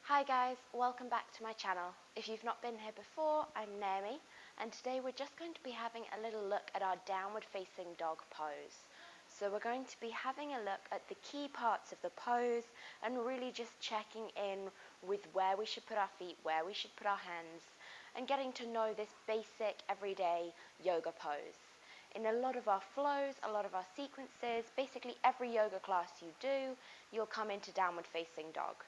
Hi guys, welcome back to my channel. If you've not been here before, I'm Naomi, and today we're just going to be having a little look at our downward facing dog pose. So we're going to be having a look at the key parts of the pose and really just checking in with where we should put our feet, where we should put our hands, and getting to know this basic everyday yoga pose. In a lot of our flows, a lot of our sequences, basically every yoga class you do, you'll come into downward facing dog.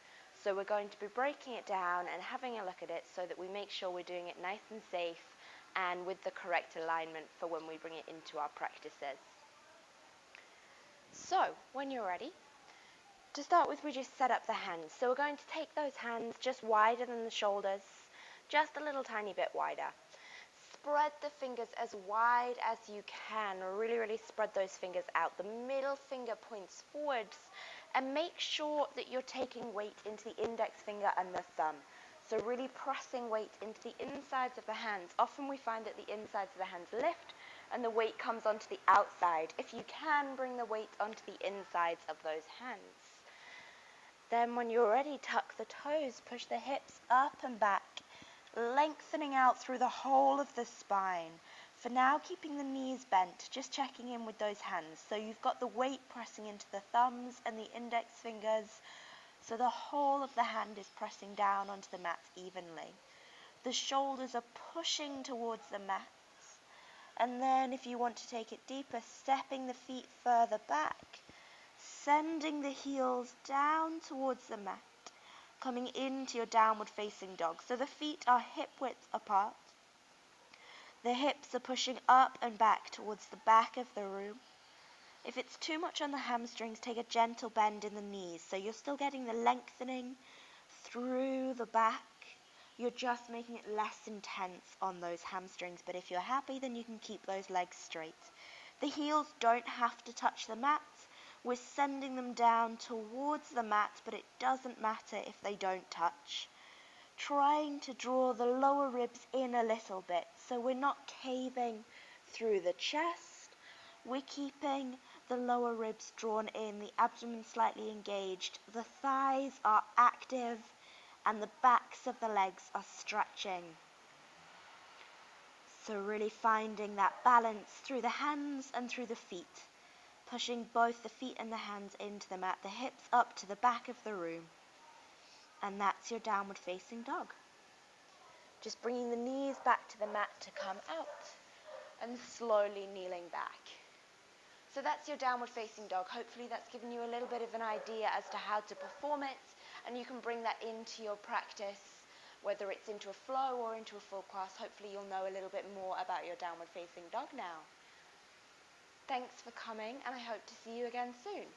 So we're going to be breaking it down and having a look at it so that we make sure we're doing it nice and safe and with the correct alignment for when we bring it into our practices. So when you're ready, to start with, we just set up the hands. So we're going to take those hands just wider than the shoulders, just a little tiny bit wider. Spread the fingers as wide as you can. Really spread those fingers out. The middle finger points forwards, and make sure that you're taking weight into the index finger and the thumb. So really pressing weight into the insides of the hands. Often we find that the insides of the hands lift and the weight comes onto the outside. If you can, bring the weight onto the insides of those hands. Then when you're ready, tuck the toes, push the hips up and back, lengthening out through the whole of the spine. For now, keeping the knees bent, just checking in with those hands. So you've got the weight pressing into the thumbs and the index fingers, so the whole of the hand is pressing down onto the mat evenly. The shoulders are pushing towards the mat. And then if you want to take it deeper, stepping the feet further back, sending the heels down towards the mat, coming into your downward facing dog. So the feet are hip width apart. The hips are pushing up and back towards the back of the room. If it's too much on the hamstrings, take a gentle bend in the knees. So you're still getting the lengthening through the back. You're just making it less intense on those hamstrings. But if you're happy, then you can keep those legs straight. The heels don't have to touch the mat. We're sending them down towards the mat, but it doesn't matter if they don't touch. Trying to draw the lower ribs in a little bit, so we're not caving through the chest. We're keeping the lower ribs drawn in, the abdomen slightly engaged. The thighs are active, and the backs of the legs are stretching. So really finding that balance through the hands and through the feet. Pushing both the feet and the hands into the mat, the hips up to the back of the room. And that's your downward facing dog. Just bringing the knees back to the mat to come out and slowly kneeling back. So that's your downward facing dog. Hopefully that's given you a little bit of an idea as to how to perform it, and you can bring that into your practice, whether it's into a flow or into a full class. Hopefully you'll know a little bit more about your downward facing dog now. Thanks for coming, and I hope to see you again soon.